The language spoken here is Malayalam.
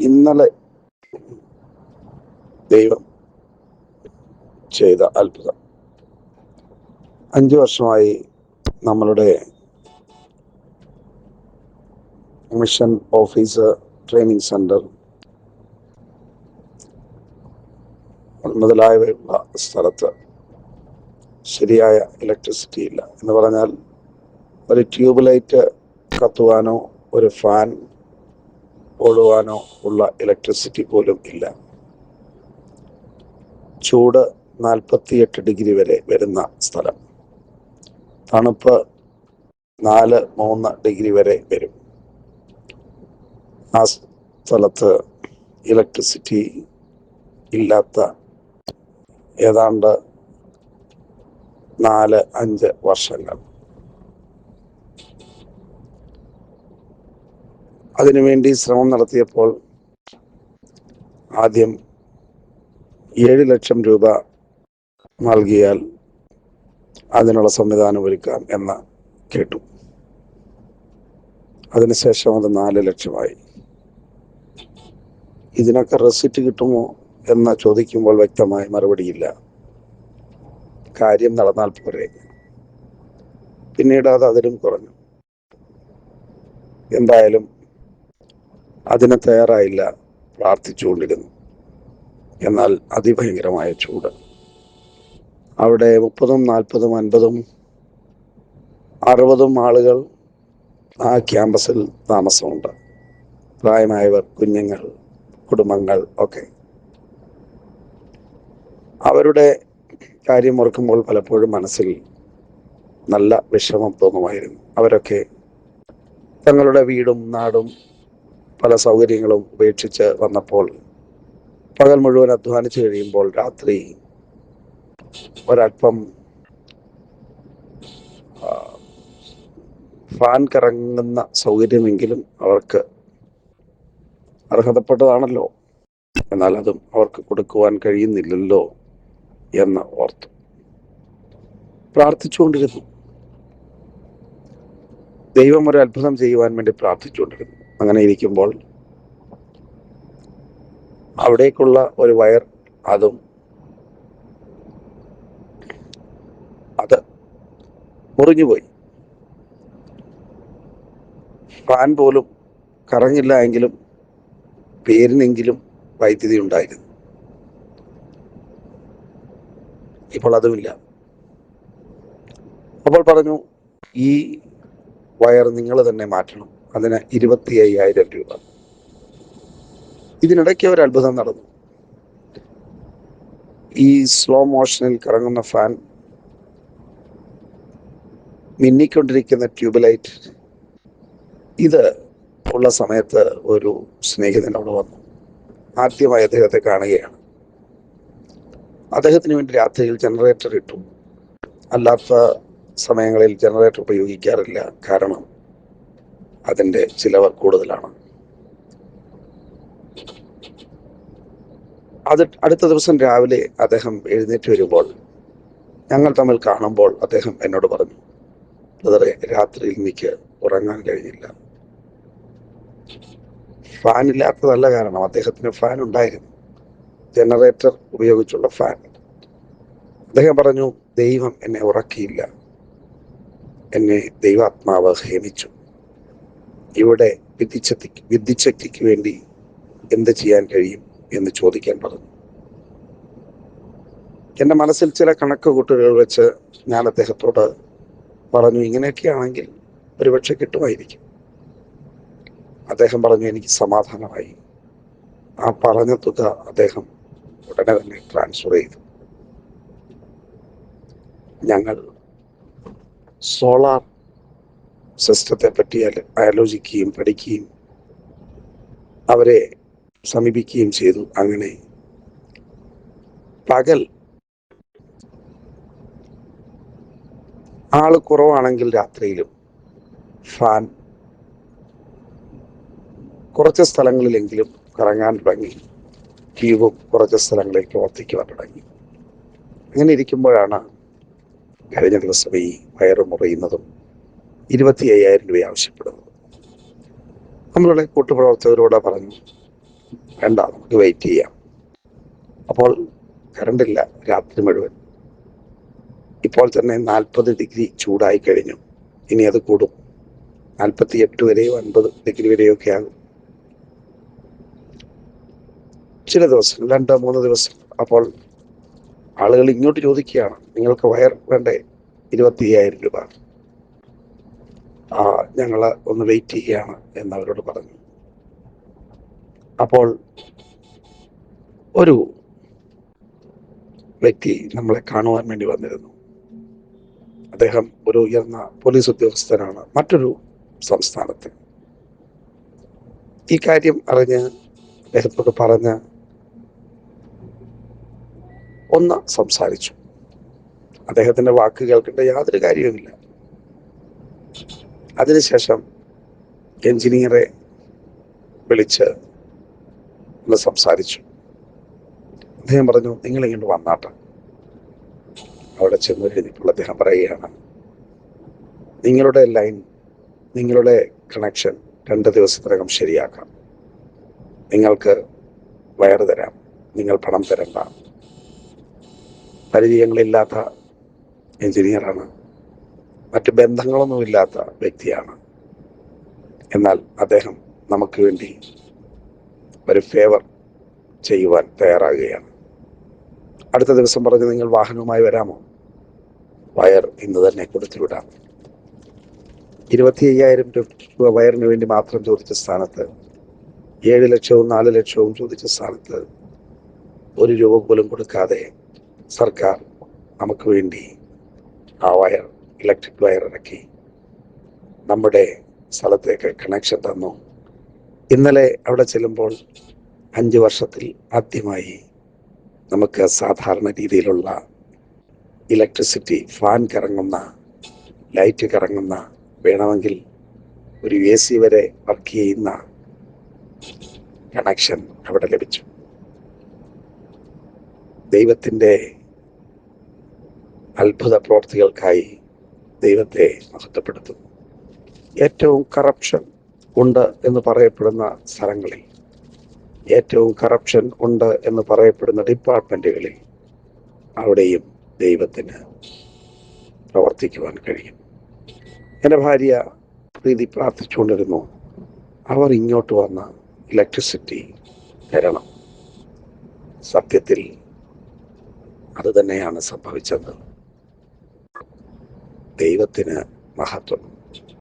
ഇന്നലെ ദൈവം ചെയ്ത അത്ഭുതം. 5 വർഷമായി നമ്മളുടെ മിഷൻ ഓഫീസർ ട്രെയിനിങ് സെന്റർ മുതലായവയുള്ള സ്ഥലത്ത് ശരിയായ ഇലക്ട്രിസിറ്റി ഇല്ല. എന്ന് പറഞ്ഞാൽ ഒരു ട്യൂബ് ലൈറ്റ് കത്തുവാനോ ഒരു ഫാൻ ഓടുവാനോ ഉള്ള ഇലക്ട്രിസിറ്റി പോലും ഇല്ല. ചൂട് 48 ഡിഗ്രി വരെ വരുന്ന സ്ഥലം, തണുപ്പ് 4-3 ഡിഗ്രി വരെ വരും. ആ സ്ഥലത്ത് ഇലക്ട്രിസിറ്റി ഇല്ലാത്ത ഏതാണ്ട് 4-5 വർഷങ്ങൾ. അതിനുവേണ്ടി ശ്രമം നടത്തിയപ്പോൾ ആദ്യം 7 ലക്ഷം രൂപ നൽകിയാൽ അതിനുള്ള സംവിധാനം ഒരുക്കാം എന്ന് കേട്ടു. അതിനുശേഷം അത് 4 ലക്ഷമായി. ഇതിനൊക്കെ റെസിറ്റ് കിട്ടുമോ എന്ന് ചോദിക്കുമ്പോൾ വ്യക്തമായ മറുപടിയില്ല. കാര്യം നടന്നാൽ പോരെ. പിന്നീട് അത് അതിലും കുറഞ്ഞു. എന്തായാലും അതിന് തയ്യാറായില്ല, പ്രാർത്ഥിച്ചുകൊണ്ടിരുന്നു. എന്നാൽ അതിഭയങ്കരമായ ചൂട്. അവിടെ 30, 40, 50, 60 ആളുകൾ ആ ക്യാമ്പസിൽ താമസമുണ്ട്. പ്രായമായവർ, കുഞ്ഞുങ്ങൾ, കുടുംബങ്ങൾ ഒക്കെ. അവരുടെ കാര്യം ഓർക്കുമ്പോൾ പലപ്പോഴും മനസ്സിൽ നല്ല വിഷമം തോന്നുമായിരുന്നു. അവരൊക്കെ തങ്ങളുടെ വീടും നാടും പല സൗകര്യങ്ങളും ഉപേക്ഷിച്ച് വന്നപ്പോൾ പകൽ മുഴുവൻ അധ്വാനിച്ചു കഴിയുമ്പോൾ രാത്രി ഒരല്പം ഫാൻ കറങ്ങുന്ന സൗകര്യമെങ്കിലും അവർക്ക് അർഹതപ്പെട്ടതാണല്ലോ, എന്നാൽ അതും അവർക്ക് കൊടുക്കുവാൻ കഴിയുന്നില്ലല്ലോ എന്ന് ഓർത്തു. പ്രാർത്ഥിച്ചുകൊണ്ടിരുന്നു. ദൈവം ഒരു അത്ഭുതം ചെയ്യുവാൻ വേണ്ടി പ്രാർത്ഥിച്ചുകൊണ്ടിരുന്നു. അങ്ങനെ ഇരിക്കുമ്പോൾ അവിടേക്കുള്ള ഒരു വയർ അത് മുറിഞ്ഞുപോയി. ഫാൻ പോലും കറങ്ങില്ല എങ്കിലും പേരിനെങ്കിലും വൈദ്യുതി ഉണ്ടായിരുന്നു. ഇപ്പോൾ അതുമില്ല. അപ്പോൾ പറഞ്ഞു, ഈ വയർ നിങ്ങൾ തന്നെ മാറ്റണം. അതിന് 25,000 രൂപ. ഇതിനിടയ്ക്ക് ഒരു അത്ഭുതം നടന്നു. ഈ സ്ലോ മോഷനിൽ കറങ്ങുന്ന ഫാൻ, മിന്നിക്കൊണ്ടിരിക്കുന്ന ട്യൂബ് ലൈറ്റ്, ഇത് ഉള്ള സമയത്ത് ഒരു സ്നേഹിതൻ അവിടെ വന്നു. ആദ്യമായി അദ്ദേഹത്തെ കാണുകയാണ്. അദ്ദേഹത്തിന് വേണ്ടി രാത്രിയിൽ ജനറേറ്റർ ഇട്ടു. അല്ലാത്ത സമയങ്ങളിൽ ജനറേറ്റർ ഉപയോഗിക്കാറില്ല, കാരണം അതിൻ്റെ ചിലവ് കൂടുതലാണ്. അടുത്ത ദിവസം രാവിലെ അദ്ദേഹം എഴുന്നേറ്റ് വരുമ്പോൾ, ഞങ്ങൾ തമ്മിൽ കാണുമ്പോൾ അദ്ദേഹം എന്നോട് പറഞ്ഞു, ബ്രദറെ, രാത്രിയിൽ എനിക്ക് ഉറങ്ങാൻ കഴിഞ്ഞില്ല. ഫാൻ ഇല്ലാത്തതല്ല കാരണം, അദ്ദേഹത്തിന് ഫാൻ ഉണ്ടായിരുന്നു, ജനറേറ്റർ ഉപയോഗിച്ചുള്ള ഫാൻ. അദ്ദേഹം പറഞ്ഞു, ദൈവം എന്നെ ഉറക്കിയില്ല, എന്നെ ദൈവാത്മാവ് ഹേമിച്ചു. ഇവിടെ വിദ്യുച്ഛക്തിക്ക് വേണ്ടി എന്ത് ചെയ്യാൻ കഴിയും എന്ന് ചോദിക്കാൻ പറഞ്ഞു. എൻ്റെ മനസ്സിൽ ചില കണക്ക് കൂട്ടുകൾ വെച്ച് ഞാൻ അദ്ദേഹത്തോട് പറഞ്ഞു, ഇങ്ങനെയൊക്കെയാണെങ്കിൽ ഒരുപക്ഷെ കിട്ടുമായിരിക്കും. അദ്ദേഹം പറഞ്ഞു, എനിക്ക് സമാധാനമായി. ആ പറഞ്ഞ തുക അദ്ദേഹം ഉടനെ തന്നെ ട്രാൻസ്ഫർ ചെയ്തു. ഞങ്ങൾ സോളാർ സിസ്റ്റത്തെ പറ്റി ആലോചിക്കുകയും പഠിക്കുകയും അവരെ സമീപിക്കുകയും ചെയ്തു. അങ്ങനെ പകൽ ആള് കുറവാണെങ്കിൽ രാത്രിയിലും ഫാൻ കുറച്ച് സ്ഥലങ്ങളിലെങ്കിലും കറങ്ങാൻ തുടങ്ങി. ട്യൂബും കുറച്ച് സ്ഥലങ്ങളിൽ പ്രവർത്തിക്കുവാൻ തുടങ്ങി. അങ്ങനെ ഇരിക്കുമ്പോഴാണ് കഴിഞ്ഞ ദിവസം ഈ വയറ് മുറിയുന്നതും 25,000 രൂപ ആവശ്യപ്പെടുന്നത്. നമ്മളുടെ കൂട്ടുപ്രവർത്തകരോട് പറഞ്ഞു, വേണ്ട, നമുക്ക് വെയിറ്റ് ചെയ്യാം. അപ്പോൾ കറണ്ടില്ല രാത്രി മുഴുവൻ. ഇപ്പോൾ തന്നെ 40 ഡിഗ്രി ചൂടായി കഴിഞ്ഞു. ഇനി അത് കൂടും. 48 വരെയോ 50 ഡിഗ്രി വരെയോ ഒക്കെ ആകും ചില ദിവസം, 2-3 ദിവസം. അപ്പോൾ ആളുകൾ ഇങ്ങോട്ട് ചോദിക്കുകയാണ്, നിങ്ങൾക്ക് വയർ വേണ്ടേ? 25,000 രൂപ. ഞങ്ങൾ ഒന്ന് വെയിറ്റ് ചെയ്യുകയാണ് എന്നവരോട് പറഞ്ഞു. അപ്പോൾ ഒരു വ്യക്തി നമ്മളെ കാണുവാൻ വേണ്ടി വന്നിരുന്നു. അദ്ദേഹം ഒരു ഉയർന്ന പോലീസ് ഉദ്യോഗസ്ഥനാണ് മറ്റൊരു സംസ്ഥാനത്ത്. ഈ കാര്യം അറിഞ്ഞ് അദ്ദേഹത്തോട് പറഞ്ഞ് ഒന്ന് സംസാരിച്ചു. അദ്ദേഹത്തിന്റെ വാക്ക് കേൾക്കേണ്ട യാതൊരു കാര്യവുമില്ല. അതിനുശേഷം എഞ്ചിനീയറെ വിളിച്ച് ഒന്ന് സംസാരിച്ചു. അദ്ദേഹം പറഞ്ഞു, നിങ്ങൾ ഇങ്ങോട്ട് വന്നാട്ടെ. അവിടെ ചെന്ന് കഴിഞ്ഞപ്പോൾ അദ്ദേഹം പറയുകയാണ്, നിങ്ങളുടെ ലൈൻ, നിങ്ങളുടെ കണക്ഷൻ 2 ദിവസത്തിനകം ശരിയാക്കാം. നിങ്ങൾക്ക് വയർ തരാം, നിങ്ങൾ പണം തരണ്ട. പരിചയങ്ങളില്ലാത്ത എഞ്ചിനീയറാണ്, മറ്റ് ബന്ധങ്ങളൊന്നുമില്ലാത്ത വ്യക്തിയാണ്. എന്നാൽ അദ്ദേഹം നമുക്ക് വേണ്ടി ഒരു ഫേവർ ചെയ്യുവാൻ തയ്യാറാകുകയാണ്. അടുത്ത ദിവസം പറഞ്ഞു, നിങ്ങൾ വാഹനവുമായി വരാമോ? വയർ ഇന്ന് തന്നെ കൊടുത്തുവിടാം. 25,000 രൂപ വയറിന് വേണ്ടി മാത്രം ചോദിച്ച സ്ഥാനത്ത് 7 ലക്ഷവും 4 ലക്ഷവും ചോദിച്ച സ്ഥാനത്ത് 1 രൂപ പോലും കൊടുക്കാതെ സർക്കാർ നമുക്ക് വേണ്ടി ആ വയർ, ഇലക്ട്രിക് വയർ ഇറക്കി നമ്മുടെ സ്ഥലത്തേക്ക് കണക്ഷൻ തന്നു. ഇന്നലെ അവിടെ ചെല്ലുമ്പോൾ 5 വർഷത്തിൽ ആദ്യമായി നമുക്ക് സാധാരണ രീതിയിലുള്ള ഇലക്ട്രിസിറ്റി, ഫാൻ കറങ്ങുന്ന, ലൈറ്റ് കറങ്ങുന്ന, വേണമെങ്കിൽ ഒരു AC വരെ വർക്ക് ചെയ്യുന്ന കണക്ഷൻ അവിടെ ലഭിച്ചു. ദൈവത്തിൻ്റെ അത്ഭുത പ്രവൃത്തികൾക്കായി ദൈവത്തെ മഹത്വപ്പെടുത്തുന്നു. ഏറ്റവും കറപ്ഷൻ ഉണ്ട് എന്ന് പറയപ്പെടുന്ന സ്ഥലങ്ങളിൽ, ഏറ്റവും കറപ്ഷൻ ഉണ്ട് എന്ന് പറയപ്പെടുന്ന ഡിപ്പാർട്ട്മെന്റുകളിൽ, അവിടെയും ദൈവത്തിന് പ്രവർത്തിക്കുവാൻ കഴിയും. എൻ്റെ ഭാര്യ പ്രീതി പ്രാർത്ഥിച്ചുകൊണ്ടിരുന്നു, അവർ ഇങ്ങോട്ട് വന്ന് ഇലക്ട്രിസിറ്റി തരണം. സത്യത്തിൽ അത് തന്നെയാണ് സംഭവിച്ചത്. ദൈവത്തിന് മഹത്വം.